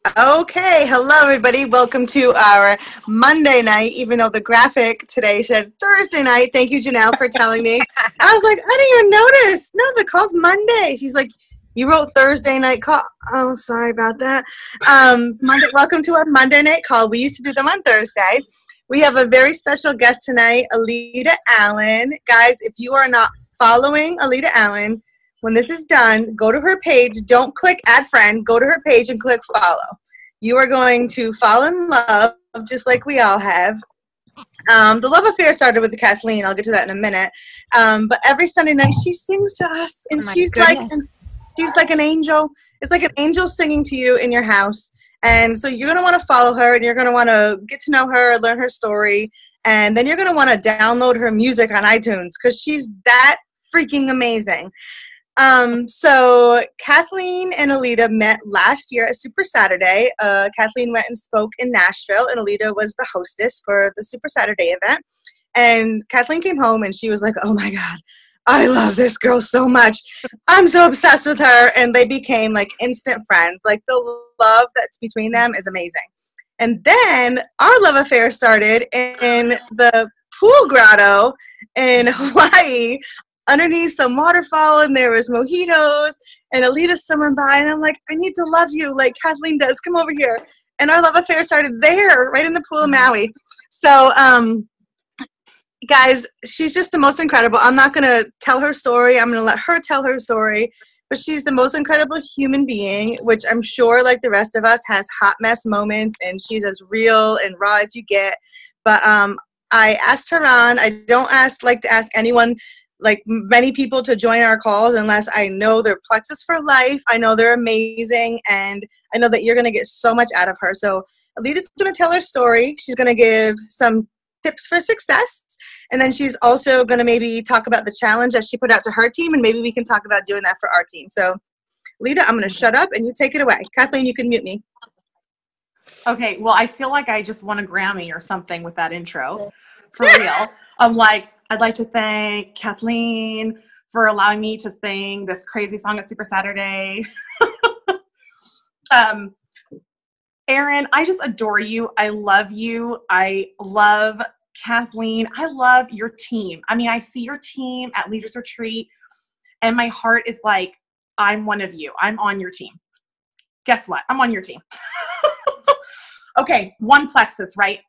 Okay, hello everybody. Welcome to our Monday night, even though the graphic today said Thursday night. Thank you, Janelle, for telling me. I was like, I didn't even notice. No, the call's Monday. She's like, you wrote Thursday night call. Oh, sorry about that. Welcome to our Monday night call. We used to do them on Thursday. We have a very special guest tonight, Alita Allen. Guys, if you are not following Alita Allen, when this is done, go to her page. Don't click add friend. Go to her page and click follow. You are going to fall in love, just like we all have. The love affair started with Kathleen. I'll get to that in a minute. But every Sunday night, she sings to us, and Oh my she's goodness. like an angel. It's like an angel singing to you in your house. And so you're going to want to follow her, and you're going to want to get to know her, learn her story, and then you're going to want to download her music on iTunes because she's that freaking amazing. So Kathleen and Alita met last year at Super Saturday. Kathleen went and spoke in Nashville, and Alita was the hostess for the Super Saturday event. And Kathleen came home, and she was like, oh my God, I love this girl so much. I'm so obsessed with her. And they became like instant friends. Like the love that's between them is amazing. And then our love affair started in the pool grotto in Hawaii underneath some waterfall, and there was mojitos, and Alita's swimming by, and I'm like, I need to love you like Kathleen does. Come over here. And our love affair started there, right in the pool of Maui. So, guys, she's just the most incredible. I'm not going to tell her story. I'm going to let her tell her story. But she's the most incredible human being, which I'm sure, like the rest of us, has hot mess moments, and she's as real and raw as you get. But I asked her on. I don't like to ask anyone, like many people, to join our calls unless I know they're plexus for life. I know they're amazing, and I know that you're going to get so much out of her. So Alita's going to tell her story. She's going to give some tips for success, and then she's also going to maybe talk about the challenge that she put out to her team, and maybe we can talk about doing that for our team. So Alita, I'm going to shut up and you take it away. Kathleen, you can mute me. Okay, well, I feel like I just won a Grammy or something with that intro. For real. I'm like, I'd like to thank Kathleen for allowing me to sing this crazy song at Super Saturday. Erin, I just adore you. I love you. I love Kathleen. I love your team. I mean, I see your team at Leaders Retreat, and my heart is like, I'm one of you. I'm on your team. Guess what? I'm on your team. Okay, one plexus, right?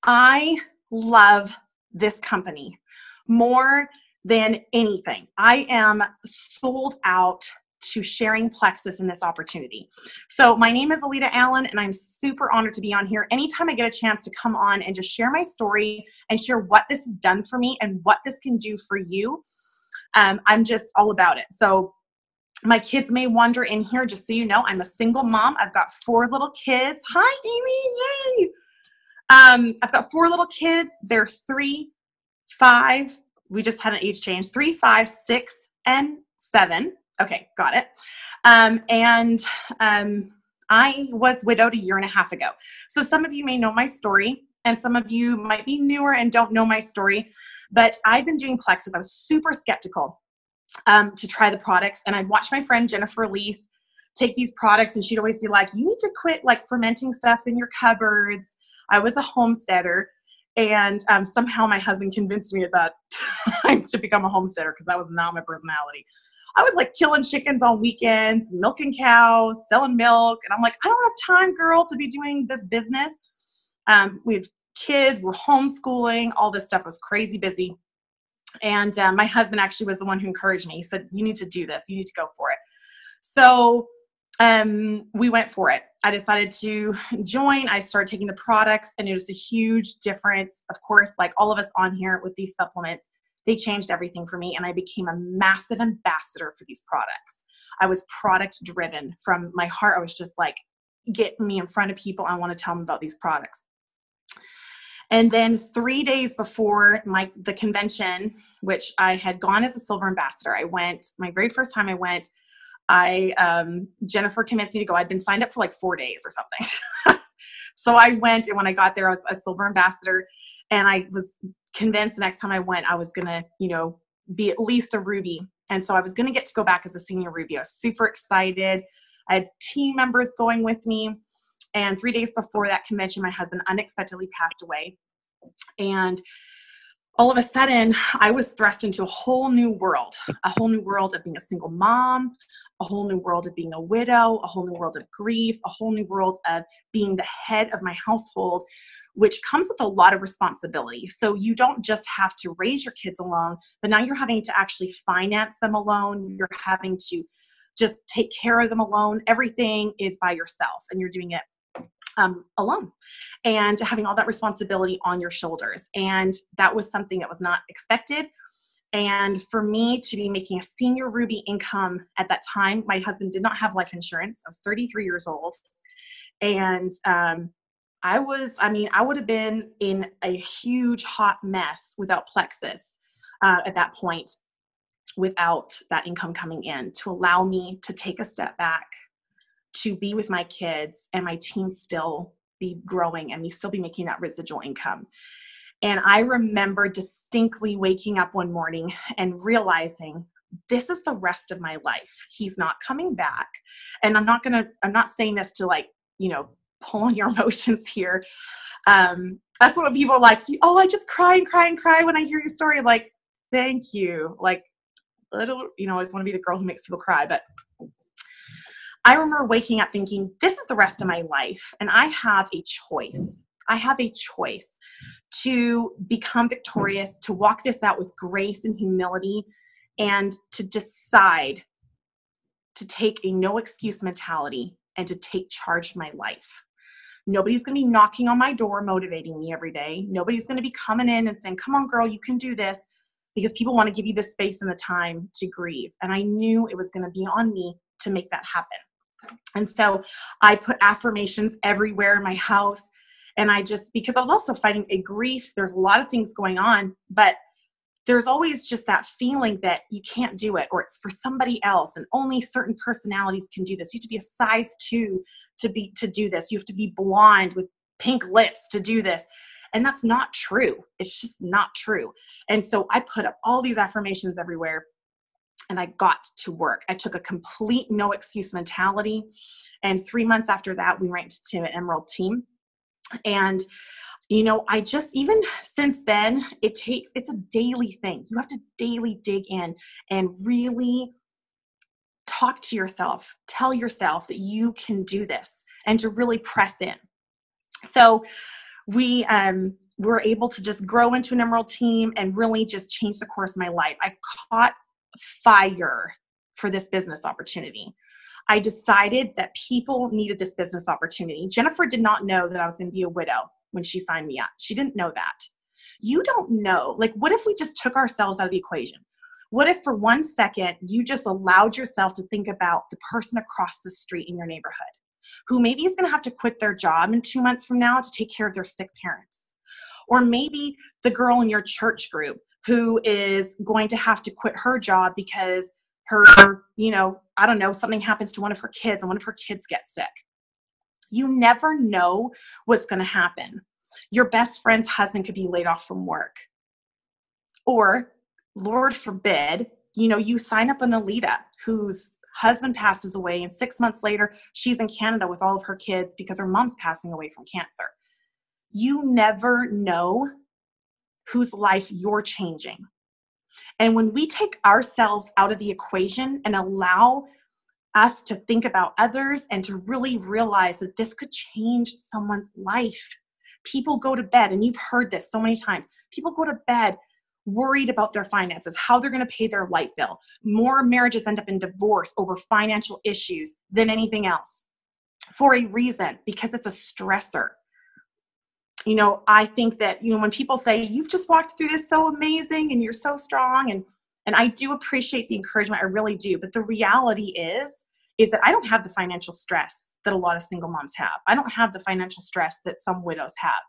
I love this company more than anything. I am sold out to sharing plexus in this opportunity. So my name is Alita Allen, and I'm super honored to be on here. Anytime I get a chance to come on and just share my story and share what this has done for me and what this can do for you, I'm just all about it. So my kids may wander in here, just so you know, I'm a single mom. I've got 4 little kids. Hi, Amy, yay! I've got 4 little kids. They're 3, 5. We just had an age change. 3, 5, 6, and 7. Okay, got it. I was widowed a year and a half ago. So some of you may know my story, and some of you might be newer and don't know my story. But I've been doing plexus. I was super skeptical to try the products, and I'd watch my friend Jennifer Leith take these products, and she'd always be like, you need to quit like fermenting stuff in your cupboards. I was a homesteader, and somehow my husband convinced me at that time to become a homesteader because that was not my personality. I was like killing chickens on weekends, milking cows, selling milk, and I'm like, I don't have time, girl, to be doing this business. We have kids, we're homeschooling, all this stuff was crazy busy. And my husband actually was the one who encouraged me. He said, you need to do this. You need to go for it. So we went for it. I decided to join. I started taking the products, and it was a huge difference. Of course, like all of us on here with these supplements, they changed everything for me, and I became a massive ambassador for these products. I was product driven from my heart. I was just like, get me in front of people. I want to tell them about these products. And then 3 days before the convention, which I had gone as a silver ambassador, I went, my very first time I went, Jennifer convinced me to go. I'd been signed up for like 4 days or something. So I went, and when I got there, I was a silver ambassador, and I was convinced the next time I went, I was going to, be at least a ruby. And so I was going to get to go back as a senior ruby. I was super excited. I had team members going with me. And 3 days before that convention, my husband unexpectedly passed away. And all of a sudden, I was thrust into a whole new world of being a single mom, a whole new world of being a widow, a whole new world of grief, a whole new world of being the head of my household, which comes with a lot of responsibility. So you don't just have to raise your kids alone, but now you're having to actually finance them alone. You're having to just take care of them alone. Everything is by yourself, and you're doing it alone, and having all that responsibility on your shoulders. And that was something that was not expected. And for me to be making a senior Ruby income at that time, my husband did not have life insurance. I was 33 years old. And I would have been in a huge hot mess without Plexus at that point, without that income coming in to allow me to take a step back, to be with my kids and my team still be growing and me still be making that residual income. And I remember distinctly waking up one morning and realizing this is the rest of my life. He's not coming back. And I'm not saying this to pull on your emotions here. That's what people are like, oh, I just cry and cry and cry when I hear your story. I'm like, thank you. Like, I just want to be the girl who makes people cry. But I remember waking up thinking, this is the rest of my life, and I have a choice. I have a choice to become victorious, to walk this out with grace and humility, and to decide to take a no excuse mentality and to take charge of my life. Nobody's going to be knocking on my door motivating me every day. Nobody's going to be coming in and saying, come on, girl, you can do this, because people want to give you the space and the time to grieve. And I knew it was going to be on me to make that happen. And so I put affirmations everywhere in my house. And because I was also fighting a grief, there's a lot of things going on, but there's always just that feeling that you can't do it, or it's for somebody else, and only certain personalities can do this. You have to be a size 2 to do this. You have to be blonde with pink lips to do this. And that's not true. It's just not true. And so I put up all these affirmations everywhere. And I got to work. I took a complete no excuse mentality. And 3 months after that, we ranked to an Emerald team. And, I just, even since then, it's a daily thing. You have to daily dig in and really talk to yourself, tell yourself that you can do this, and to really press in. So we were able to just grow into an Emerald team and really just change the course of my life. I caught fire for this business opportunity. I decided that people needed this business opportunity. Jennifer did not know that I was going to be a widow when she signed me up. She didn't know that. You don't know. Like, what if we just took ourselves out of the equation? What if for 1 second you just allowed yourself to think about the person across the street in your neighborhood who maybe is going to have to quit their job in 2 months from now to take care of their sick parents? Or maybe the girl in your church group who is going to have to quit her job because her, something happens to one of her kids and one of her kids gets sick. You never know what's going to happen. Your best friend's husband could be laid off from work. Or, Lord forbid, you sign up an Alita whose husband passes away, and 6 months later, she's in Canada with all of her kids because her mom's passing away from cancer. You never know whose life you're changing. And when we take ourselves out of the equation and allow us to think about others and to really realize that this could change someone's life. People go to bed, and you've heard this so many times, people go to bed worried about their finances, how they're going to pay their light bill. More marriages end up in divorce over financial issues than anything else, for a reason, because it's a stressor. I think that, when people say, you've just walked through this so amazing and you're so strong, and I do appreciate the encouragement, I really do. But the reality is that I don't have the financial stress that a lot of single moms have. I don't have the financial stress that some widows have.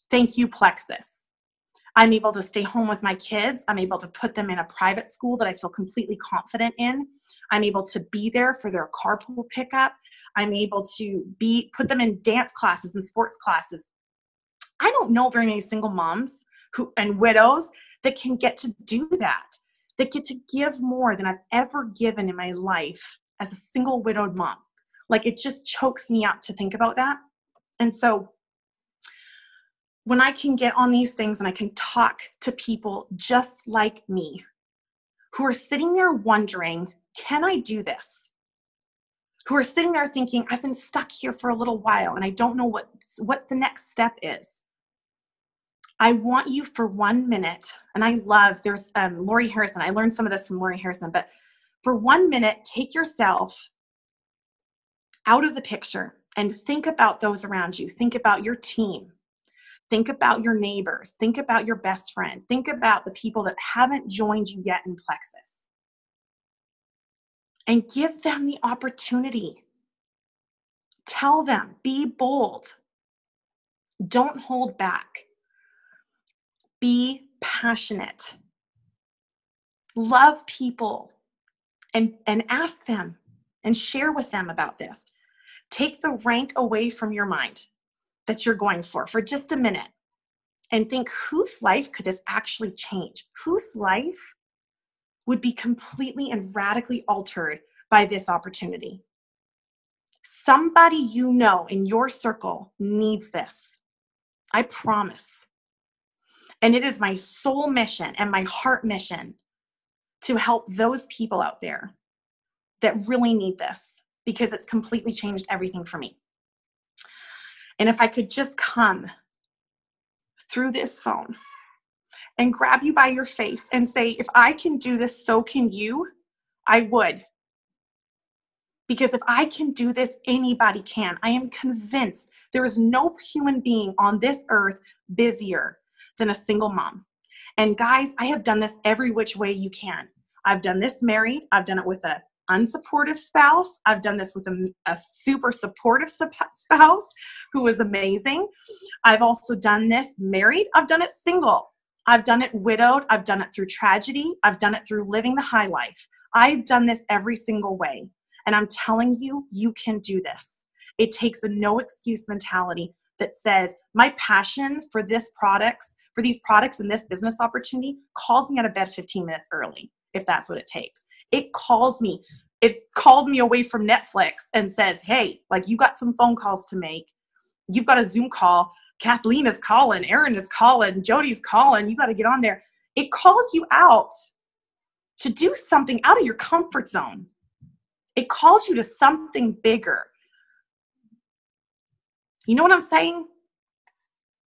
Thank you, Plexus. I'm able to stay home with my kids. I'm able to put them in a private school that I feel completely confident in. I'm able to be there for their carpool pickup. I'm able to put them in dance classes and sports classes. I don't know very many single moms and widows that can get to do that get to give more than I've ever given in my life as a single widowed mom. Like, it just chokes me up to think about that. And so when I can get on these things and I can talk to people just like me, who are sitting there wondering, can I do this? Who are sitting there thinking, I've been stuck here for a little while and I don't know what the next step is. I want you for 1 minute, and I love, there's Lori Harrison. I learned some of this from Lori Harrison, but for 1 minute, take yourself out of the picture and think about those around you. Think about your team. Think about your neighbors. Think about your best friend. Think about the people that haven't joined you yet in Plexus. And give them the opportunity. Tell them, be bold. Don't hold back. Be passionate. Love people and ask them and share with them about this. Take the rank away from your mind that you're going for just a minute and think, whose life could this actually change? Whose life would be completely and radically altered by this opportunity? Somebody you know in your circle needs this. I promise. And it is my soul mission and my heart mission to help those people out there that really need this, because it's completely changed everything for me. And if I could just come through this phone and grab you by your face and say, if I can do this, so can you, I would. Because if I can do this, anybody can. I am convinced there is no human being on this earth busier than a single mom. And guys, I have done this every which way you can. I've done this married. I've done it with an unsupportive spouse. I've done this with a super supportive spouse who was amazing. I've also done this married. I've done it single. I've done it widowed. I've done it through tragedy. I've done it through living the high life. I've done this every single way. And I'm telling you, you can do this. It takes a no excuse mentality that says, my passion for these products and this business opportunity calls me out of bed 15 minutes early, if that's what it takes. It calls me away from Netflix and says, hey, like, you got some phone calls to make. You've got a Zoom call. Kathleen is calling. Erin is calling. Jody's calling. You got to get on there. It calls you out to do something out of your comfort zone. It calls you to something bigger. You know what I'm saying?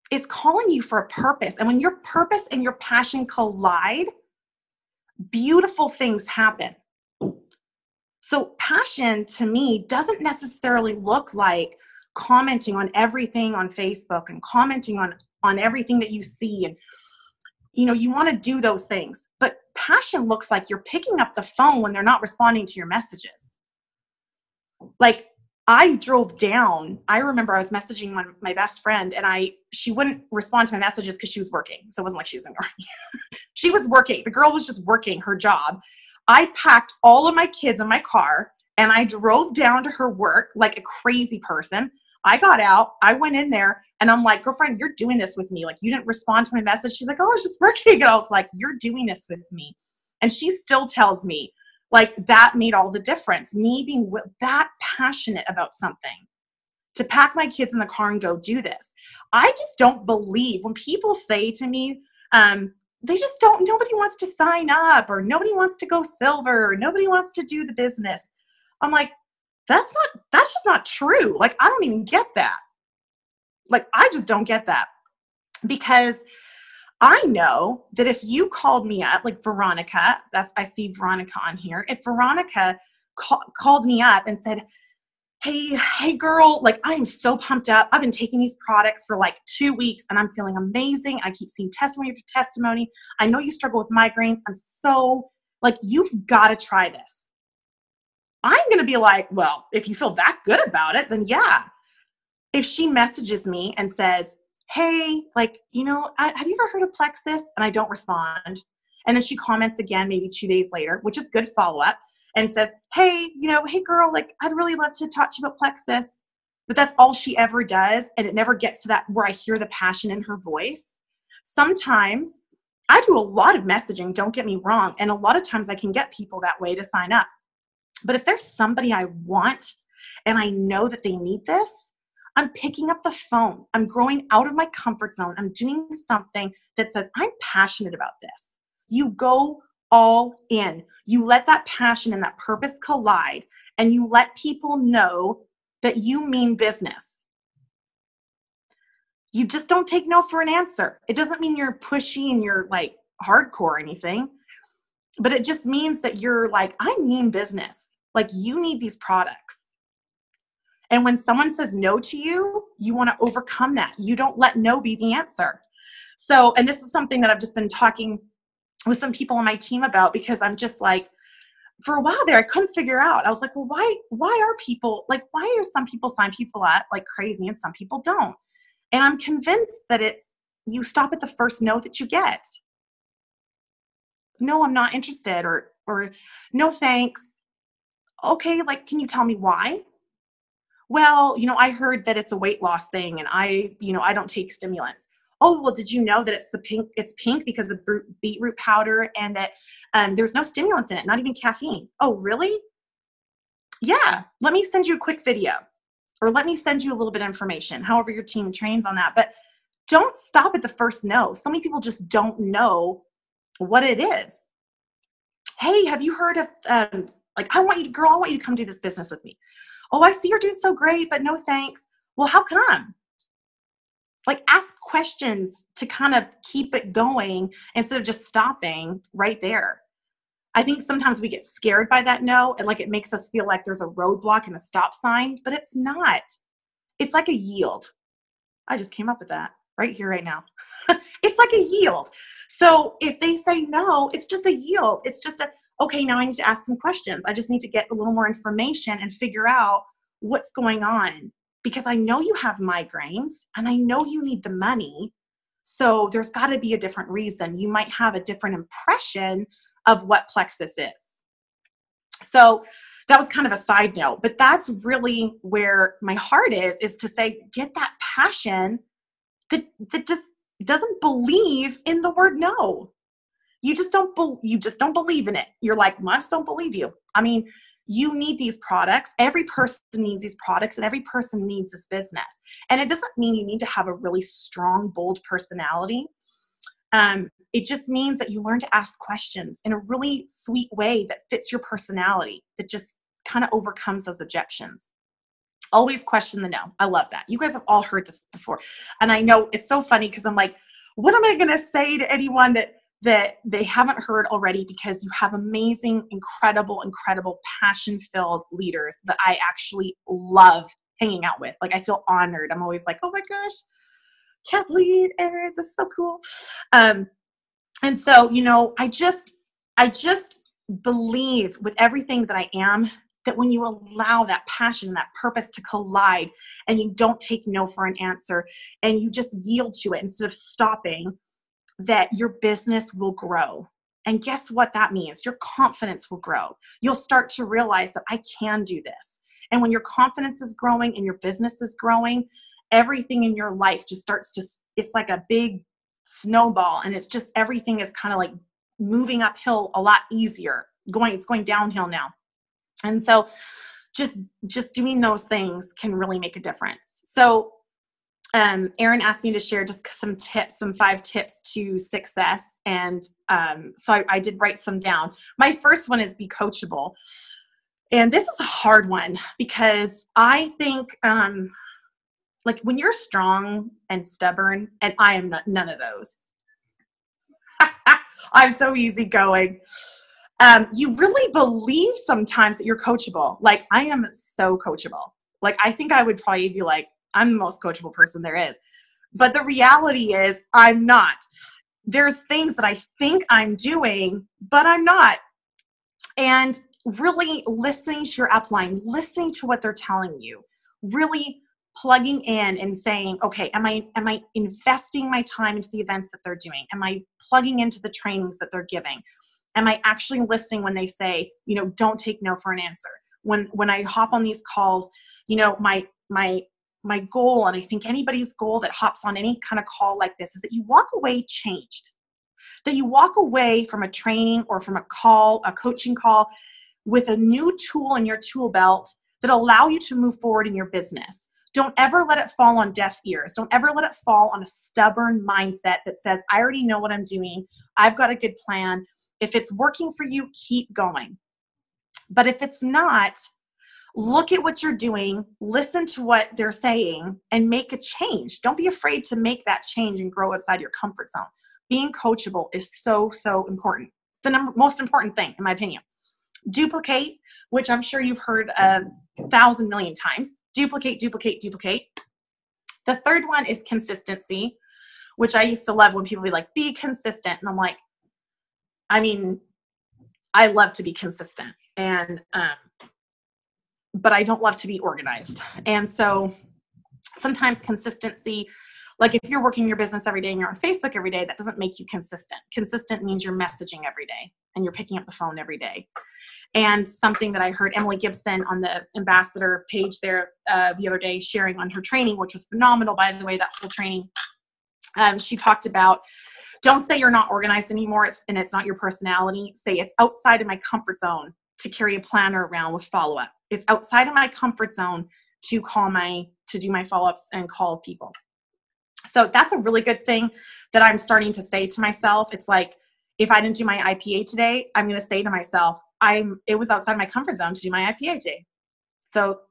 It's calling you for a purpose. And when your purpose and your passion collide, beautiful things happen. So passion to me doesn't necessarily look like commenting on everything on Facebook and commenting on everything that you see. And, you want to do those things. But passion looks like you're picking up the phone when they're not responding to your messages. Like, I drove down. I remember I was messaging my best friend, and she wouldn't respond to my messages because she was working. So it wasn't like she was ignoring me. She was working. The girl was just working her job. I packed all of my kids in my car, and I drove down to her work like a crazy person. I got out. I went in there, and I'm like, girlfriend, you're doing this with me. Like, you didn't respond to my message. She's like, oh, I was just working. And I was like, you're doing this with me. And she still tells me, like, that made all the difference. Me being that passionate about something, to pack my kids in the car and go do this. I just don't believe when people say to me, they just don't, nobody wants to sign up, or nobody wants to go silver, or nobody wants to do the business. I'm like, that's just not true. Like, I don't even get that. Like, I just don't get that, because I know that if you called me up, like Veronica, I see Veronica on here. If Veronica called me up and said, hey girl, like, I'm so pumped up. I've been taking these products for like 2 weeks and I'm feeling amazing. I keep seeing testimony after testimony. I know you struggle with migraines. I'm so like, you've got to try this. I'm going to be like, well, if you feel that good about it, then yeah. If she messages me and says, hey, like, have you ever heard of Plexus? And I don't respond. And then she comments again, maybe 2 days later, which is good follow-up, and says, hey, hey girl, like, I'd really love to talk to you about Plexus. But that's all she ever does. And it never gets to that where I hear the passion in her voice. Sometimes I do a lot of messaging, don't get me wrong. And a lot of times I can get people that way to sign up. But if there's somebody I want and I know that they need this, I'm picking up the phone. I'm growing out of my comfort zone. I'm doing something that says, I'm passionate about this. You go all in. You let that passion and that purpose collide, and you let people know that you mean business. You just don't take no for an answer. It doesn't mean you're pushy and you're like hardcore or anything, but it just means that you're like, I mean business. Like, you need these products. And when someone says no to you, you want to overcome that. You don't let no be the answer. So, and this is something that I've just been talking with some people on my team about, because I'm just like, for a while there, I couldn't figure out. I was like, well, why are people like, why are some people sign people up like crazy and some people don't? And I'm convinced that it's, you stop at the first no that you get. No, I'm not interested, or no, thanks. Okay, like, can you tell me why? Well, I heard that it's a weight loss thing, and I don't take stimulants. Oh, well, did you know that it's pink because of beetroot powder, and that there's no stimulants in it, not even caffeine. Oh, really? Yeah, let me send you a quick video, or let me send you a little bit of information, however your team trains on that. But don't stop at the first no. So many people just don't know what it is. Hey, have you heard of, like, I want you to come do this business with me. Oh, I see you're doing so great, but no thanks. Well, how come? Like, ask questions to kind of keep it going instead of just stopping right there. I think sometimes we get scared by that no, and like it makes us feel like there's a roadblock and a stop sign, but it's not. It's like a yield. I just came up with that right here, right now. It's like a yield. So if they say no, it's just a yield. It's just okay, now I need to ask some questions. I just need to get a little more information and figure out what's going on, because I know you have migraines and I know you need the money. So there's got to be a different reason. You might have a different impression of what plexus is. So that was kind of a side note, but that's really where my heart is to say, get that passion that just doesn't believe in the word no. You just don't believe in it. You're like, well, I just don't believe you. I mean, you need these products. Every person needs these products, and every person needs this business. And it doesn't mean you need to have a really strong, bold personality. It just means that you learn to ask questions in a really sweet way that fits your personality, that just kind of overcomes those objections. Always question the no. I love that. You guys have all heard this before. And I know it's so funny because I'm like, what am I going to say to anyone that they haven't heard already? Because you have amazing, incredible, passion-filled leaders that I actually love hanging out with. Like, I feel honored. I'm always like, oh my gosh, Kathleen, Erin, this is so cool. And so, I just believe with everything that I am, that when you allow that passion, that purpose to collide, and you don't take no for an answer, and you just yield to it instead of stopping, that your business will grow. And guess what that means? Your confidence will grow. You'll start to realize that I can do this. And when your confidence is growing and your business is growing, everything in your life just starts to, it's like a big snowball, and it's just, everything is kind of like moving uphill a lot easier. It's going downhill now. And so just doing those things can really make a difference. So Erin asked me to share just some 5 tips to success. And so I did write some down. My first one is be coachable. And this is a hard one, because I think like when you're strong and stubborn, and I am none of those. I'm so easygoing. You really believe sometimes that you're coachable. Like, I am so coachable. Like, I think I would probably be like, I'm the most coachable person there is. But the reality is I'm not. There's things that I think I'm doing, but I'm not. And really listening to your upline, listening to what they're telling you, really plugging in and saying, okay, am I investing my time into the events that they're doing? Am I plugging into the trainings that they're giving? Am I actually listening when they say, don't take no for an answer? When I hop on these calls, my goal, and I think anybody's goal that hops on any kind of call like this, is that you walk away changed, that you walk away from a training or from a coaching call, with a new tool in your tool belt that allow you to move forward in your business. Don't ever let it fall on deaf ears. Don't ever let it fall on a stubborn mindset that says, I already know what I'm doing. I've got a good plan. If it's working for you, keep going. But if it's not, look at what you're doing, listen to what they're saying, and make a change. Don't be afraid to make that change and grow outside your comfort zone. Being coachable is so, so important. The most important thing, in my opinion. Duplicate, which I'm sure you've heard 1,000 million times. Duplicate, duplicate, duplicate. The third one is consistency, which I used to love when people be like, be consistent. And I'm like, I mean, I love to be consistent, and but I don't love to be organized. And so sometimes consistency, like if you're working your business every day and you're on Facebook every day, that doesn't make you consistent. Consistent means you're messaging every day and you're picking up the phone every day. And something that I heard Emily Gibson on the ambassador page there the other day sharing on her training, which was phenomenal, by the way, that whole training. She talked about, don't say you're not organized anymore and it's not your personality. Say it's outside of my comfort zone to carry a planner around with follow-up. It's outside of my comfort zone to do my follow-ups and call people. So that's a really good thing that I'm starting to say to myself. It's like, if I didn't do my IPA today, I'm going to say to myself, it was outside my comfort zone to do my IPA today. So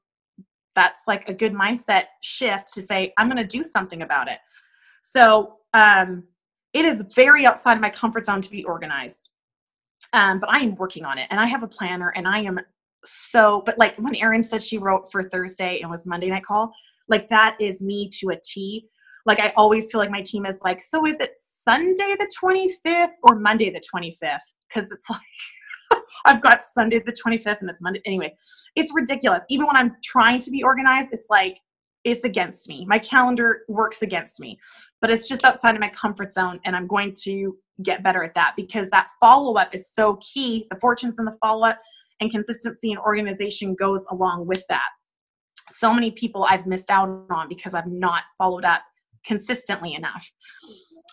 that's like a good mindset shift to say, I'm going to do something about it. So it is very outside of my comfort zone to be organized. But I am working on it, and I have a planner, and I am but like when Erin said she wrote for Thursday and was Monday night call, like that is me to a T. Like I always feel like my team is like, so is it Sunday the 25th or Monday the 25th? Because it's like, I've got Sunday the 25th and it's Monday. Anyway, it's ridiculous. Even when I'm trying to be organized, it's like, it's against me. My calendar works against me, but it's just outside of my comfort zone. And I'm going to get better at that because that follow-up is so key. The fortunes in the follow-up and consistency and organization goes along with that. So many people I've missed out on because I've not followed up consistently enough.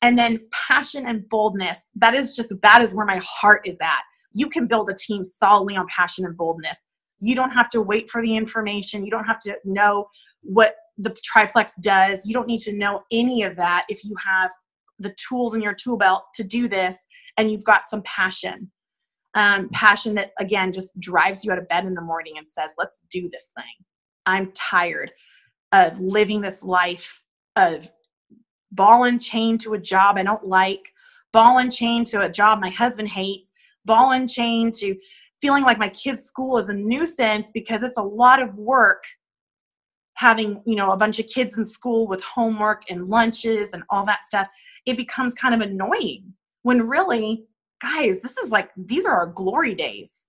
And then passion and boldness, that is where my heart is at. You can build a team solidly on passion and boldness. You don't have to wait for the information. You don't have to know what the triplex does. You don't need to know any of that if you have the tools in your tool belt to do this and you've got some passion. Passion that, again, just drives you out of bed in the morning and says, let's do this thing. I'm tired of living this life of ball and chain to a job I don't like, ball and chain to a job my husband hates, ball and chain to feeling like my kid's school is a nuisance because it's a lot of work having, a bunch of kids in school with homework and lunches and all that stuff. It becomes kind of annoying when really, guys, these are our glory days.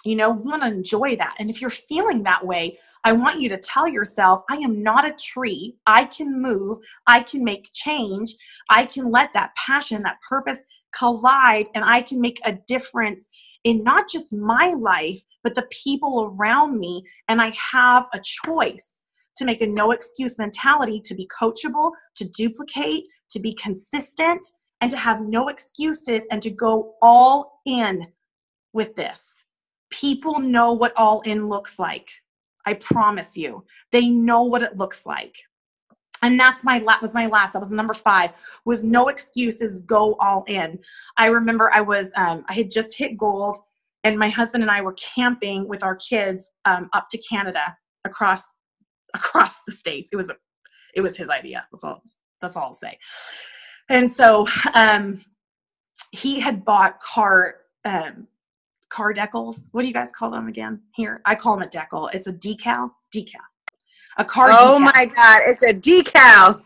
We want to enjoy that. And if you're feeling that way, I want you to tell yourself, I am not a tree. I can move. I can make change. I can let that passion, that purpose collide, and I can make a difference in not just my life, but the people around me. And I have a choice to make a no excuse mentality, to be coachable, to duplicate, to be consistent, and to have no excuses and to go all in with this. People know what all in looks like. I promise you, they know what it looks like. And that was number 5, was no excuses, go all in. I remember I had just hit gold, and my husband and I were camping with our kids up to Canada, across the States. It was his idea. That's all I'll say. And so he had bought car decals. What do you guys call them again here? I call them a decal. It's a decal. A car decal. Oh my God, it's a decal.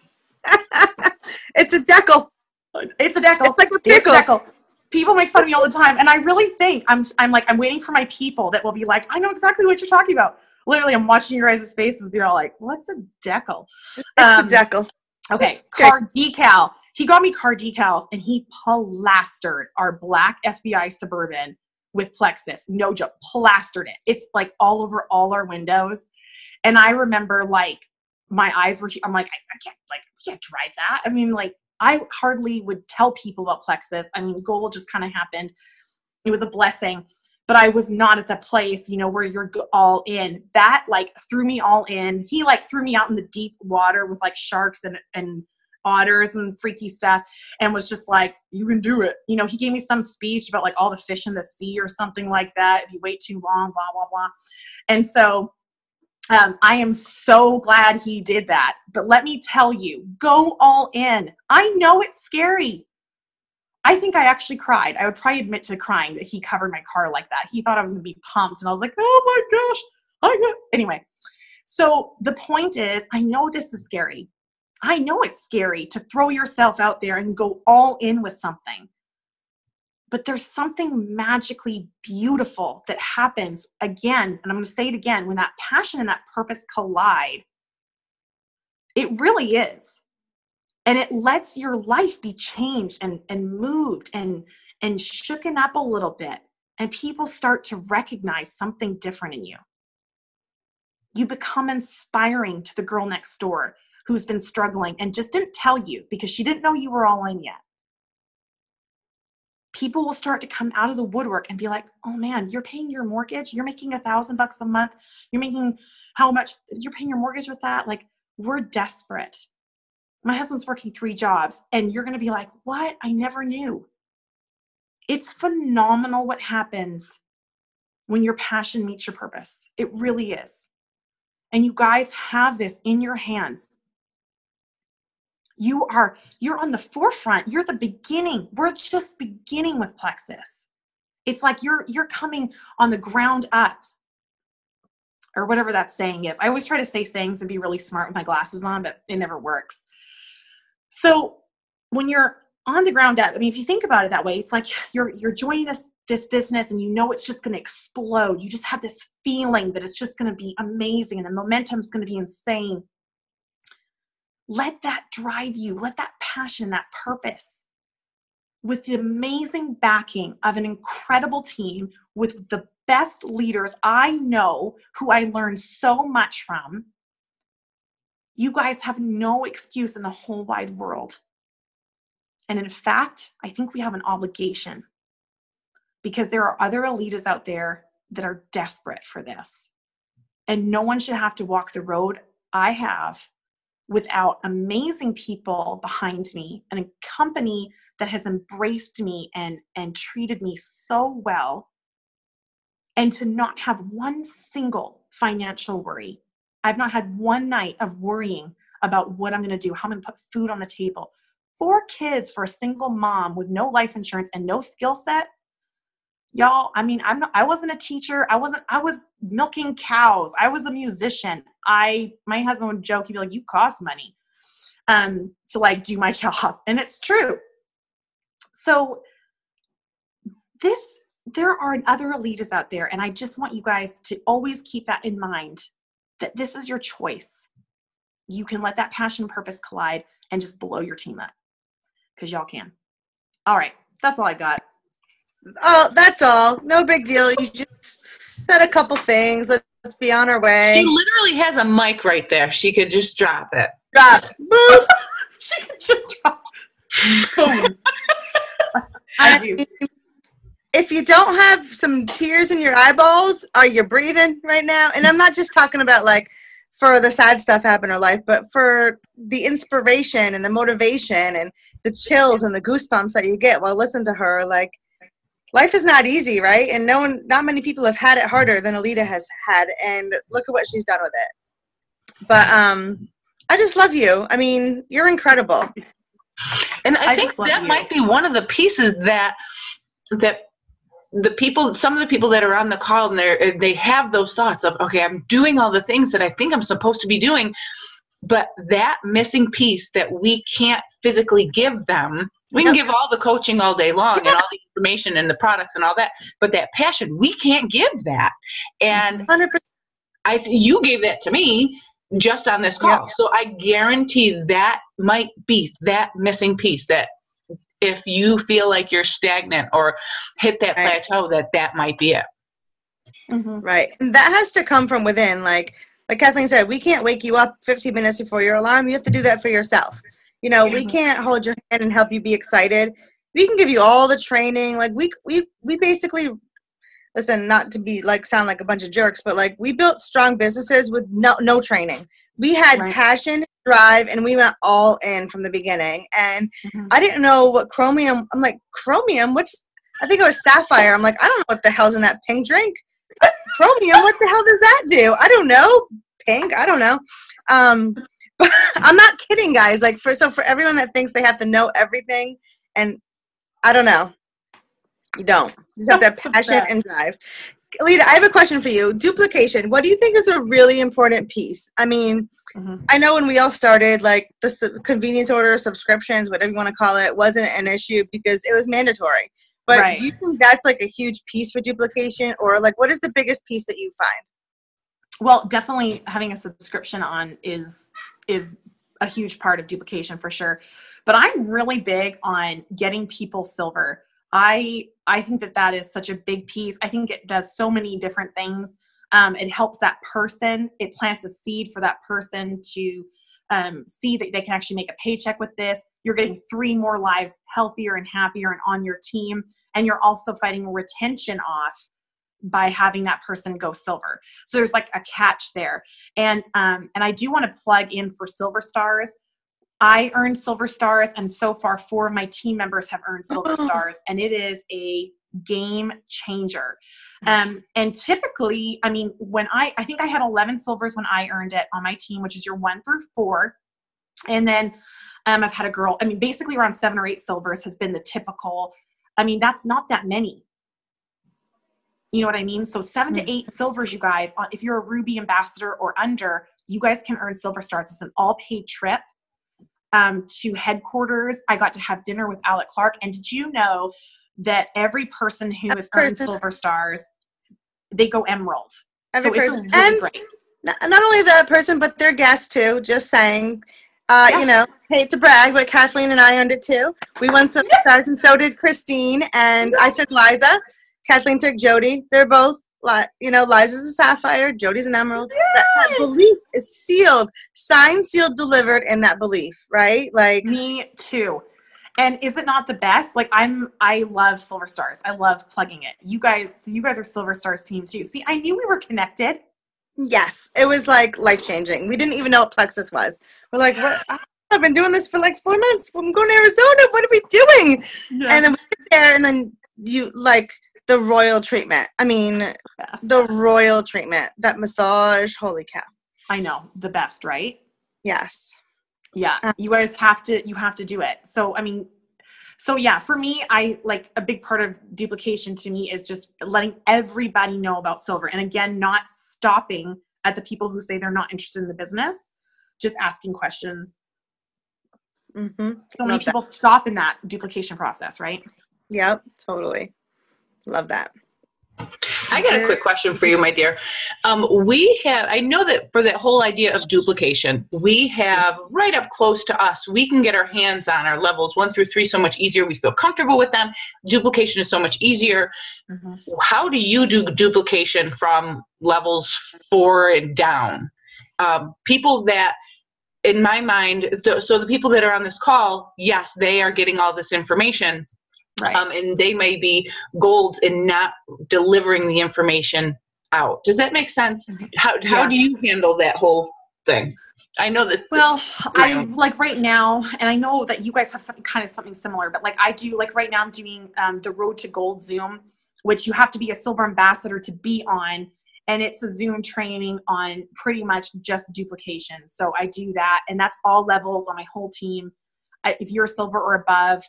It's a decal. It's a decal. It's like a pickle. It's a decal. People make fun of me all the time, and I really think I'm waiting for my people that will be like, I know exactly what you're talking about. Literally, I'm watching your guys' faces. You're all like, what's a decal? It's a decal. Okay, car decal. He got me car decals, and he plastered our black FBI Suburban with Plexus. No joke, plastered it. It's like all over all our windows. And I remember my eyes were, I'm like, I can't drive that. I mean, I hardly would tell people about Plexus. I mean, gold just kind of happened. It was a blessing. but I was not at the place, you know, where you're all in. That like threw me all in. He like threw me out in the deep water with like sharks and otters and freaky stuff, and was just like, you can do it. You know, he gave me some speech about like all the fish in the sea or something like that. If you wait too long, blah, blah, blah. And so I am so glad he did that. But let me tell you, go all in. I know it's scary. I think I actually cried. I would probably admit to crying that he covered my car like that. He thought I was going to be pumped. And I was like, oh my gosh. Anyway, so the point is, I know this is scary. I know it's scary to throw yourself out there and go all in with something. But there's something magically beautiful that happens again, and I'm going to say it again, when that passion and that purpose collide. It really is. And it lets your life be changed and moved and shooken up a little bit. And people start to recognize something different in you. You become inspiring to the girl next door who's been struggling and just didn't tell you because she didn't know you were all in yet. People will start to come out of the woodwork and be like, oh man, you're paying your mortgage. You're making $1,000 a month. You're making how much? You're paying your mortgage with that? Like, we're desperate. My husband's working 3 jobs, and you're going to be like, what? I never knew. It's phenomenal what happens when your passion meets your purpose. It really is. And you guys have this in your hands. You're on the forefront. You're the beginning. We're just beginning with Plexus. It's like you're coming on the ground up, or whatever that saying is. I always try to say sayings and be really smart with my glasses on, but it never works. So when you're on the ground up, I mean, if you think about it that way, it's like you're joining this business and you know it's just going to explode. You just have this feeling that it's just going to be amazing and the momentum is going to be insane. Let that drive you. Let that passion, that purpose, with the amazing backing of an incredible team, with the best leaders I know who I learned so much from, you guys have no excuse in the whole wide world. And in fact, I think we have an obligation, because there are other Alitas out there that are desperate for this. And no one should have to walk the road I have without amazing people behind me and a company that has embraced me and treated me so well, and to not have one single financial worry. I've not had one night of worrying about what I'm going to do, how I'm going to put food on the table. 4 kids for a single mom with no life insurance and no skill set. Y'all, I mean, I wasn't a teacher. I was milking cows. I was a musician. My husband would joke, he'd be like, you cost money to like do my job. And it's true. So there are other Alitas out there. And I just want you guys to always keep that in mind, that this is your choice. You can let that passion and purpose collide and just blow your team up, because y'all can. All right. That's all I got. Oh, that's all. No big deal. You just said a couple things. Let's be on our way. She literally has a mic right there. She could just drop it. Drop. Move. She could just drop. Boom. If you don't have some tears in your eyeballs, are you breathing right now? And I'm not just talking about like for the sad stuff happen in her life, but for the inspiration and the motivation and the chills and the goosebumps that you get while listening to her. Like, life is not easy, right? And not many people have had it harder than Alita has had, and look at what she's done with it. But I just love you. I mean, you're incredible. And I think that might be one of the pieces that some of the people that are on the call, and they have those thoughts of, okay, I'm doing all the things that I think I'm supposed to be doing, but that missing piece that we can't physically give them. We can give all the coaching all day long and all the information and the products and all that, but that passion, we can't give that. And 100%. You gave that to me just on this call. Yep. So I guarantee that might be that missing piece, that if you feel like you're stagnant or hit that plateau, that might be it. Mm-hmm. Right. And that has to come from within. Like Kathleen said, we can't wake you up 15 minutes before your alarm. You have to do that for yourself. You know, we can't hold your hand and help you be excited. We can give you all the training. Like we basically listen, not to be like sound like a bunch of jerks, but like we built strong businesses with no training. We had Right. passion, drive, and we went all in from the beginning. And I didn't know what chromium. I'm like, chromium? I think it was sapphire. I'm like, I don't know what the hell's in that pink drink. But chromium, what the hell does that do? I don't know. Pink? I don't know. But I'm not kidding, guys. Like for everyone that thinks they have to know everything, and I don't know. You don't. You have to have passion and drive. Alita, I have a question for you. Duplication. What do you think is a really important piece? I mean, I know when we all started, like the convenience order, subscriptions, whatever you want to call it, wasn't an issue because it was mandatory. But do you think that's like a huge piece for duplication, or like what is the biggest piece that you find? Well, definitely having a subscription on is a huge part of duplication for sure. But I'm really big on getting people silver. I think that is such a big piece. I think it does so many different things. It helps that person. It plants a seed for that person to see that they can actually make a paycheck with this. You're getting 3 more lives healthier and happier and on your team. And you're also fighting retention off by having that person go silver. So there's like a catch there. And I do want to plug in for Silver Stars. I earned Silver Stars, and so far 4 of my team members have earned Silver Stars, and it is a game changer. And typically, I mean, when I think I had 11 silvers when I earned it on my team, which is your 1 through 4. And then I've had a girl, I mean, basically around 7 or 8 silvers has been the typical. I mean, that's not that many. You know what I mean? So 7 to 8 silvers, you guys, if you're a Ruby ambassador or under, you guys can earn Silver Stars. It's an all-paid trip to headquarters. I got to have dinner with Alec Clark. And did you know that every person who has earned Silver Stars, they go Emerald? Every person. It's really great. Not only that person, but their guests too. Just saying. You know, hate to brag, but Kathleen and I earned it too. We won Silver Stars, and so did Christine. And I took Liza. Kathleen took Jody. They're both, you know, Liza's a sapphire, Jody's an emerald. That belief is sealed, signed, sealed, delivered in that belief, right? Like me too. And is it not the best? Like I love Silver Stars. I love plugging it. You guys are Silver Stars team too. See, I knew we were connected. Yes, it was like life-changing. We didn't even know what Plexus was. We're like, what? I've been doing this for like 4 months. I'm going to Arizona. What are we doing? Yeah. And then we get there, and then you like the royal treatment. I mean, the royal treatment. That massage. Holy cow! I know, the best, right? Yes. Yeah, you guys have to do it. So I mean, so yeah, for me, I like a big part of duplication to me is just letting everybody know about silver, and again, not stopping at the people who say they're not interested in the business, just asking questions. So many people stop in that duplication process, right? Yep, totally. Love that. I got a quick question for you, my dear. I know that for that whole idea of duplication, we have right up close to us, we can get our hands on our levels 1 through 3 so much easier. We feel comfortable with them. Duplication is so much easier. How do you do duplication from levels 4 and down? People that, in my mind, so the people that are on this call, yes, they are getting all this information. Right. And they may be golds in not delivering the information out. Does that make sense? How do you handle that whole thing? I know that. Well, I like right now, and I know that you guys have something similar, but like I do, like right now I'm doing the Road to Gold Zoom, which you have to be a silver ambassador to be on. And it's a Zoom training on pretty much just duplication. So I do that, and that's all levels on my whole team. If you're silver or above,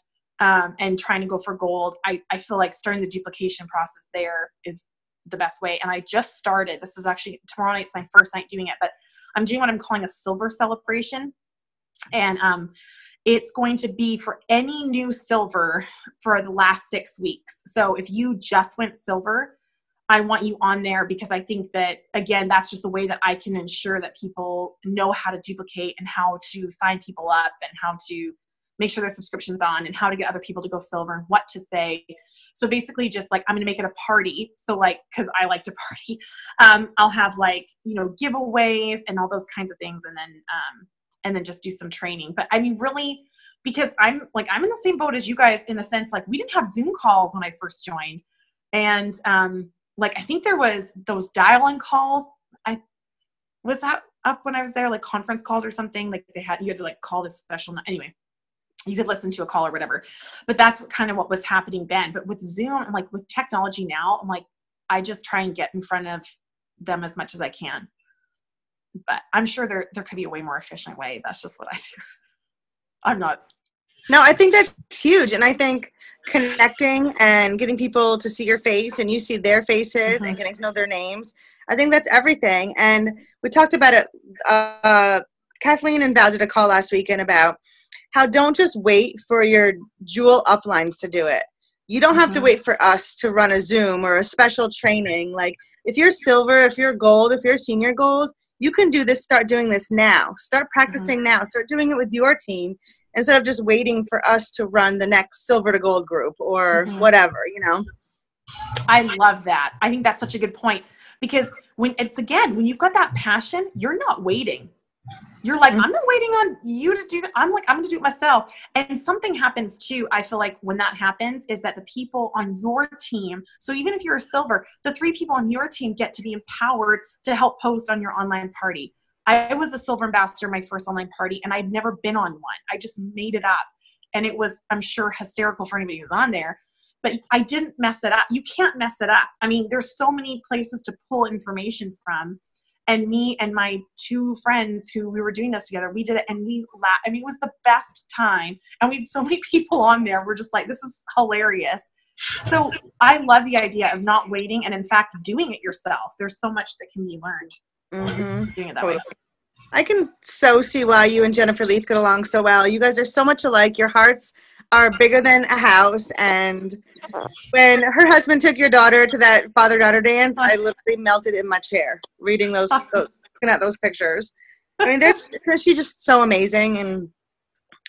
and trying to go for gold, I feel like starting the duplication process there is the best way. And I just started, this is actually tomorrow night, it's my first night doing it, but I'm doing what I'm calling a silver celebration. And it's going to be for any new silver for the last 6 weeks. So if you just went silver, I want you on there because I think that, again, that's just a way that I can ensure that people know how to duplicate and how to sign people up and how to make sure their subscription's on and how to get other people to go silver and what to say. So basically just like, I'm going to make it a party. So like, cause I like to party, I'll have like, you know, giveaways and all those kinds of things. And then just do some training. But I mean, really, because I'm in the same boat as you guys in the sense, like we didn't have Zoom calls when I first joined. And like, I think there was those dial-in calls. Was that up when I was there, like conference calls or something? Like you had to like call this special, anyway, you could listen to a call or whatever, but that's kind of what was happening then. But with Zoom and like with technology now, I'm like, I just try and get in front of them as much as I can. But I'm sure there could be a way more efficient way. That's just what I do. I'm not. No, I think that's huge. And I think connecting and getting people to see your face and you see their faces and getting to know their names, I think that's everything. And we talked about it. Kathleen and Val did a call last weekend about how don't just wait for your jewel uplines to do it. You don't have to wait for us to run a Zoom or a special training. Like if you're silver, if you're gold, if you're senior gold, you can do this. Start doing this now. Start practicing now. Start doing it with your team instead of just waiting for us to run the next silver to gold group or whatever, you know. I love that. I think that's such a good point because when you've got that passion, you're not waiting. You're like, I'm not waiting on you to do that. I'm like, I'm going to do it myself. And something happens too. I feel like when that happens is that the people on your team, so even if you're a silver, the 3 people on your team get to be empowered to help post on your online party. I was a silver ambassador, my first online party, and I'd never been on one. I just made it up. And it was, I'm sure, hysterical for anybody who's on there. But I didn't mess it up. You can't mess it up. I mean, there's so many places to pull information from. And me and my 2 friends who we were doing this together, we did it and we laughed. I mean, it was the best time. And we had so many people on there. We're just like, this is hilarious. So I love the idea of not waiting and in fact doing it yourself. There's so much that can be learned doing it that way. I can so see why you and Jennifer Leith get along so well. You guys are so much alike. Your hearts are bigger than a house. And when her husband took your daughter to that father-daughter dance, I literally melted in my chair reading those looking at those pictures. I mean, she's just so amazing, and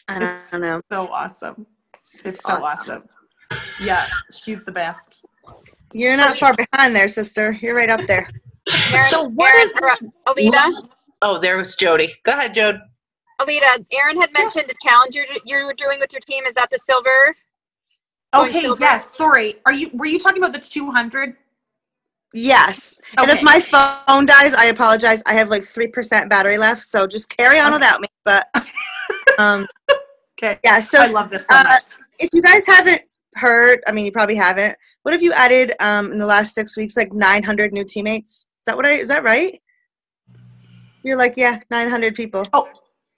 I don't know. So awesome. It's so awesome. Yeah, she's the best. You're not far behind there, sister. You're right up there. So what is Alita? Oh, there was Jody. Go ahead, Jode. Alita, Aaron had mentioned a challenge you're doing with your team. Is that the silver? Okay, yes. Sorry. Were you talking about the 200? Yes. Okay. And if my phone dies, I apologize. I have like 3% battery left, so just carry on without me. But okay. Yeah, so I love this so much. If you guys haven't heard, I mean, you probably haven't. What have you added in the last 6 weeks? Like 900 new teammates? Is that right? You're like, yeah, 900 people. Oh,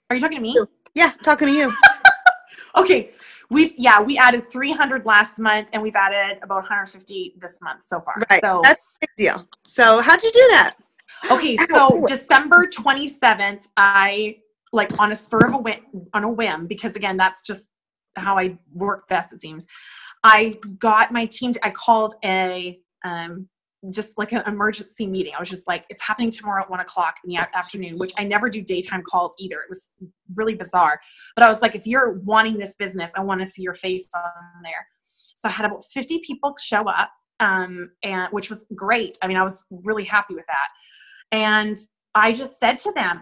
are you talking to me? Yeah, talking to you. Okay. We added 300 last month and we've added about 150 this month so far. Right. So that's a big deal. So how'd you do that? Okay. So December 27th, I like on a whim, because again, that's just how I work best, it seems. I got my team, I called just like an emergency meeting. I was just like, it's happening tomorrow at 1:00 in the afternoon, which I never do daytime calls either. It was really bizarre. But I was like, if you're wanting this business, I want to see your face on there. So I had about 50 people show up, and which was great. I mean, I was really happy with that. And I just said to them,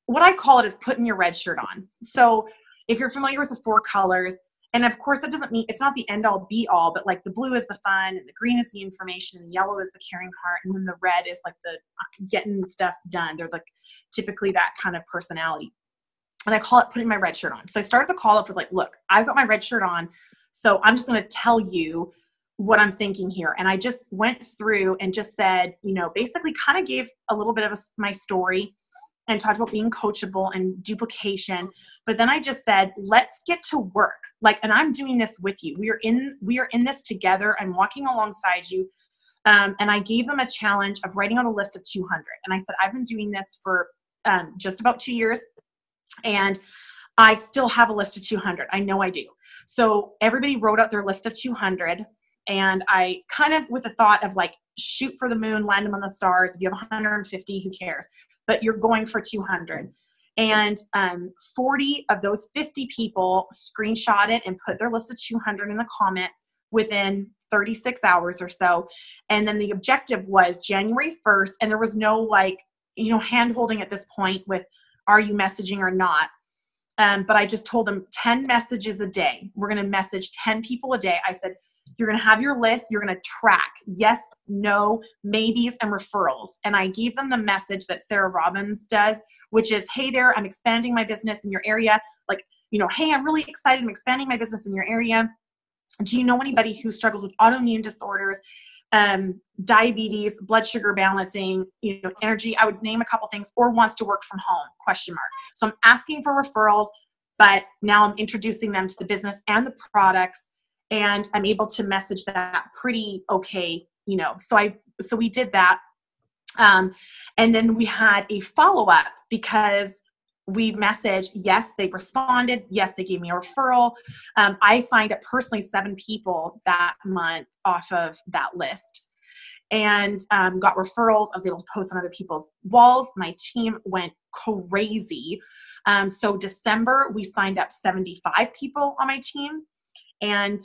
what I call it is putting your red shirt on. So if you're familiar with the 4 colors, and of course, that doesn't mean it's not the end all be all, but like the blue is the fun, and the green is the information, and the yellow is the caring heart, and then the red is like the getting stuff done. They're like typically that kind of personality. And I call it putting my red shirt on. So I started the call up with like, look, I've got my red shirt on, so I'm just going to tell you what I'm thinking here. And I just went through and just said, basically kind of gave a little bit of my story and talked about being coachable and duplication. But then I just said, let's get to work. And I'm doing this with you. We are in this together. I'm walking alongside you. And I gave them a challenge of writing on a list of 200. And I said, I've been doing this for just about 2 years. And I still have a list of 200. I know I do. So everybody wrote out their list of 200. And I kind of, with the thought of like, shoot for the moon, land them on the stars. If you have 150, who cares? But you're going for 200. And 40 of those 50 people screenshot it and put their list of 200 in the comments within 36 hours or so. And then the objective was January 1st. And there was no hand holding at this point with, are you messaging or not? But I just told them 10 messages a day. We're going to message 10 people a day. I said, You're going to have your list. You're going to track yes, no, maybes, and referrals. And I gave them the message that Sarah Robbins does, which is, hey there, I'm expanding my business in your area. Like, hey, I'm really excited. I'm expanding my business in your area. Do you know anybody who struggles with autoimmune disorders, diabetes, blood sugar balancing, energy? I would name a couple things, or wants to work from home, ? So I'm asking for referrals, but now I'm introducing them to the business and the products. And I'm able to message that pretty okay, so we did that. And then we had a follow-up because we messaged, yes, they responded. Yes, they gave me a referral. I signed up personally 7 people that month off of that list and got referrals. I was able to post on other people's walls. My team went crazy. So December, we signed up 75 people on my team. And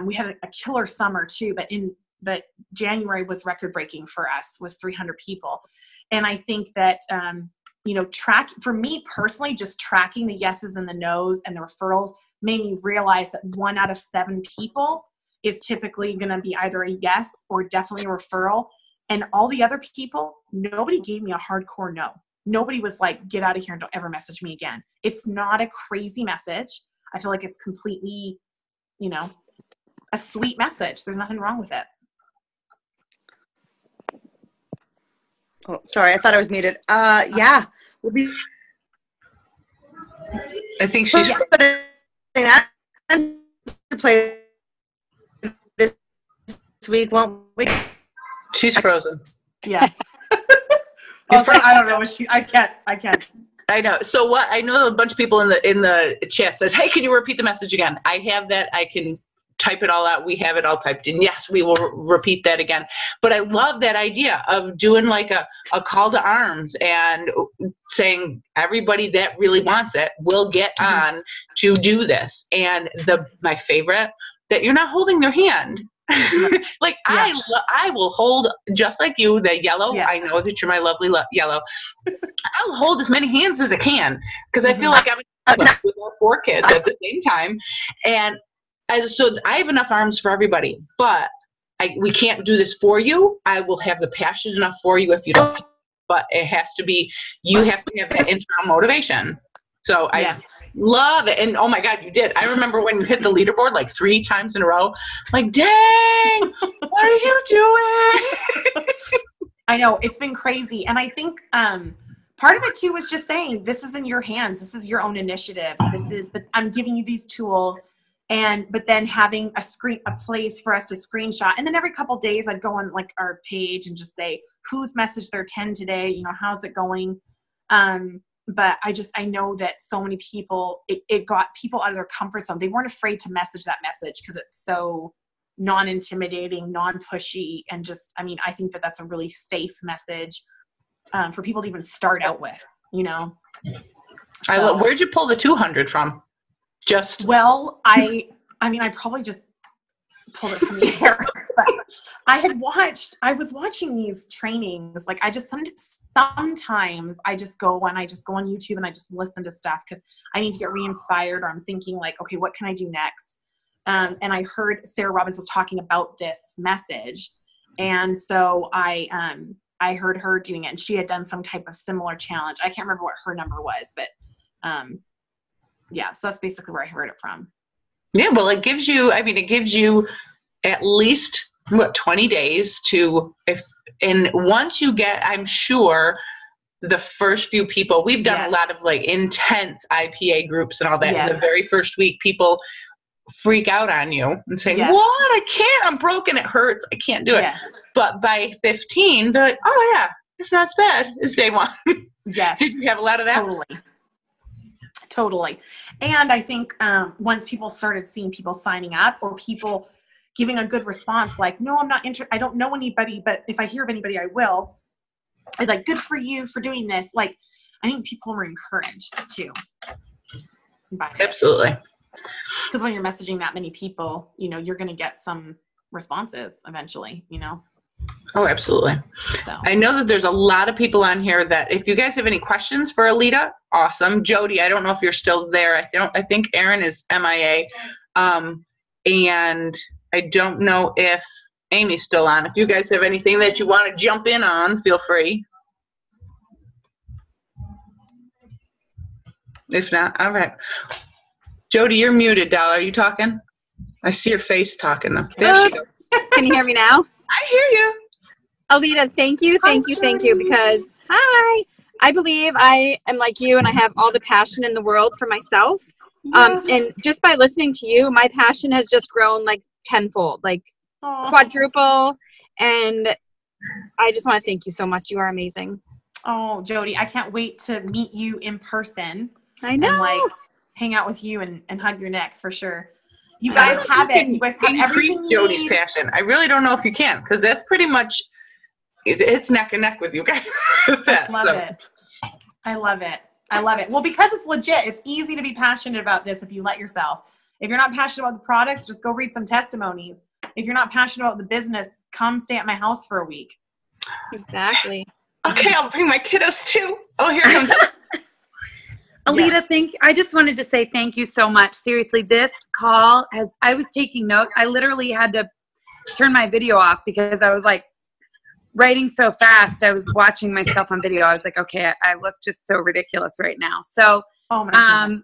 we had a killer summer too, but January was record breaking for us, was 300 people. And I think that, for me personally, just tracking the yeses and the nos and the referrals made me realize that 1 out of 7 people is typically going to be either a yes or definitely a referral. And all the other people, nobody gave me a hardcore no. Nobody was like, get out of here and don't ever message me again. It's not a crazy message. I feel like it's completely, a sweet message. There's nothing wrong with it. Oh, sorry. I thought I was muted. Yeah. We'll be I think she's putting that into play this week, won't we? She's frozen. Yes. I don't know. I can't. I know. So what? I know a bunch of people in the chat said, "Hey, can you repeat the message again?" I have that. I can type it all out. We have it all typed in. Yes, we will repeat that again. But I love that idea of doing like a call to arms and saying everybody that really wants it will get on to do this. And my favorite, that you're not holding their hand. Like yeah. I will hold, just like you, the yellow. Yes. I know that you're my lovely yellow. I'll hold as many hands as I can because I feel like I'm with our 4 kids at the same time. And so I have enough arms for everybody, but we can't do this for you. I will have the passion enough for you if you don't. But it has to be, you have to have that internal motivation. So I love it. And oh my God, you did. I remember when you hit the leaderboard like 3 times in a row, like, dang, what are you doing? I know, it's been crazy. And I think part of it too was just saying, this is in your hands. This is your own initiative. I'm giving you these tools. But then having a place for us to screenshot. And then every couple of days I'd go on like our page and just say, who's messaged their 10 today? How's it going? But I know that so many people, it got people out of their comfort zone. They weren't afraid to message that message because it's so non-intimidating, non-pushy. And just, I think that that's a really safe message for people to even start out with, So, where'd you pull the 200 from? I probably just pulled it from the air. But I was watching these trainings. Like sometimes I just go on YouTube and I just listen to stuff because I need to get re-inspired, or I'm thinking like, okay, what can I do next? And I heard Sarah Robbins was talking about this message. And so I heard her doing it, and she had done some type of similar challenge. I can't remember what her number was, but yeah, so that's basically where I heard it from. Yeah, well, it gives you at least 20 days and once you get, I'm sure the first few people, we've done a lot of like intense IPA groups and all that. Yes. The very first week, people freak out on you and say, what? I can't, I'm broken, it hurts, I can't do it. Yes. But by 15, they're like, oh yeah, it's not as bad as day 1. Yes. Did you have a lot of that? Totally. And I think once people started seeing people signing up or people giving a good response, like, no, I'm not interested. I don't know anybody, but if I hear of anybody, I will. I'd like, good for you for doing this. Like, I think people were encouraged too. Absolutely. Because when you're messaging that many people, you're going to get some responses eventually, Oh, absolutely. So. I know that there's a lot of people on here that if you guys have any questions for Alita, awesome. Jody, I don't know if you're still there. I think Erin is MIA. And I don't know if Amy's still on. If you guys have anything that you want to jump in on, feel free. If not, all right. Jody, you're muted, doll. Are you talking? I see your face talking though. There she goes. Can you hear me now? I hear you. Alita, thank you, because hi. I believe I am like you and I have all the passion in the world for myself. Yes. And just by listening to you, my passion has just grown like tenfold, like quadruple. And I just want to thank you so much. You are amazing. Oh, Jody, I can't wait to meet you in person. I know. And like hang out with you and hug your neck for sure. You guys have it. You guys have everything you Jody's need. passion. I really don't know if you can, because that's pretty much it's neck and neck with you guys. I love it. I love it. Well, because it's legit, it's easy to be passionate about this if you let yourself. If you're not passionate about the products, just go read some testimonies. If you're not passionate about the business, come stay at my house for a week. Exactly. Okay, I'll bring my kiddos too. Oh, here comes. Alita, I just wanted to say thank you so much. Seriously, this call I was taking notes. I literally had to turn my video off because I was like writing so fast. I was watching myself on video. I was like, okay, I look just so ridiculous right now. So, I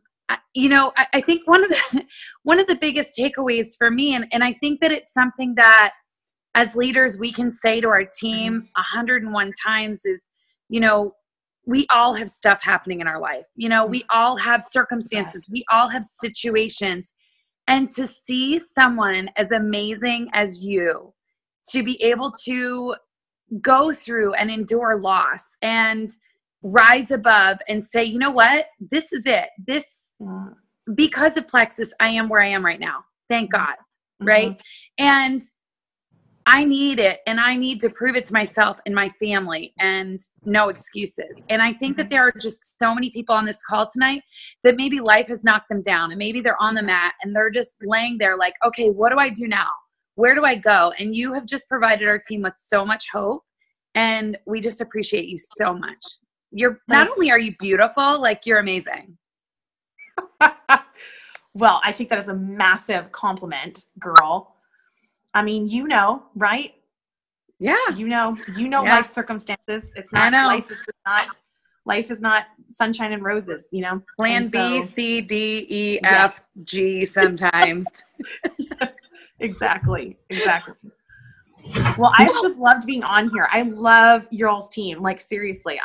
think one of the biggest takeaways for me, and I think that it's something that as leaders we can say to our team 101 times is, we all have stuff happening in our life. We all have circumstances. We all have situations. And to see someone as amazing as you, to be able to go through and endure loss and rise above and say, you know what, this is it. Because of Plexus, I am where I am right now. Thank God. Right. And I need it, and I need to prove it to myself and my family, and no excuses. And I think that there are just so many people on this call tonight that maybe life has knocked them down, and maybe they're on the mat and they're just laying there like, okay, what do I do now? Where do I go? And you have just provided our team with so much hope, and we just appreciate you so much. Not only are you beautiful, like you're amazing. Well, I take that as a massive compliment, girl. I mean, right? Yeah. Life circumstances. It's not, life is not sunshine and roses, Plan B, C, D, E, F, G sometimes. Yes, exactly. Well, I've just loved being on here. I love your all's team. Like, seriously,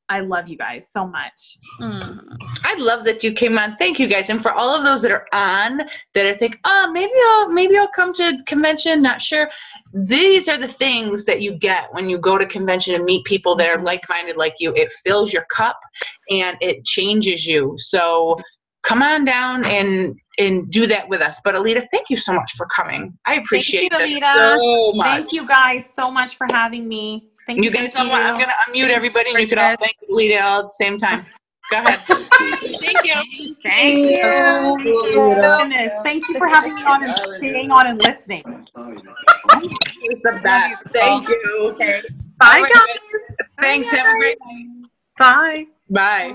I love you guys so much. I love that you came on. Thank you guys. And for all of those that are on that are thinking, maybe I'll come to convention, not sure. These are the things that you get when you go to convention and meet people that are like-minded like you. It fills your cup and it changes you. So come on down and do that with us. But Alita, thank you so much for coming. I appreciate it so much. Thank you guys so much for having me. Thank you. Guys know what? I'm going to unmute everybody and you can all thank Alita all at the same time. Go ahead. Thank you. Thank you. Goodness. Thank you for having me on and staying on and listening. It's the best. Thank you. Okay. Bye, guys. Thanks. Have a great night. Bye. Bye.